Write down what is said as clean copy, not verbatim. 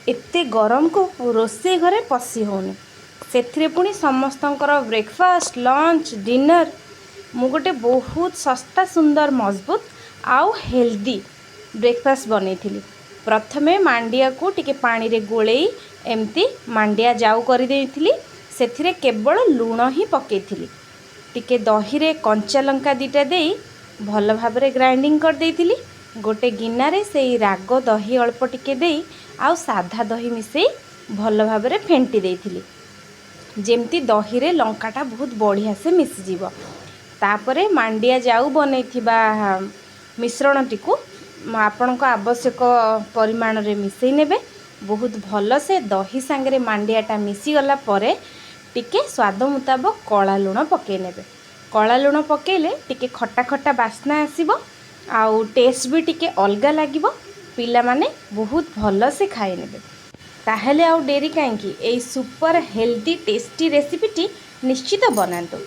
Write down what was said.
एते गरम को रोसे घरे पशि होनी से पुणी समस्तंकर ब्रेकफास्ट लंच डिनर मु गोटे बहुत सस्ता सुंदर मजबूत आउ हेल्दी ब्रेकफास्ट बनई। प्रथमे मांडिया को टिके पानी रे गोलेई एमती मांडिया जाऊ कर से केवल लुण ही पकई टिके दही रे कंचा लंका दीटा दे भल भाव ग्राइंडिंग कर देइथिली। गोटे गिनारे से राग दही अल्प टिके दे आउ साधा दही मिसई भल भाव फेंटी देइथिली जेमती दही रे लंकाटा बहुत बढ़िया से मिसीजीव। तापरे मांडिया जाऊ बनईथिबा मिश्रण टिकु आपणको आवश्यक परिमाण रे मिसई नेबे। बहुत भल से दही सांगरे मांडियाटा मिसी गला परे टिके स्वाद मुताबक कला लुण पकई नेबे। कला लुण पकेले टिके खट्टा खट्टा बास्ना आसीबो आउ टेस्ट भी टिके अलगा लागिबो। पिला माने बहुत भल से खाई नेबे। ताहेले आउ डेरी काईकी एई सुपर हेल्दी टेस्टी रेसिपीटी निश्चित बनातु।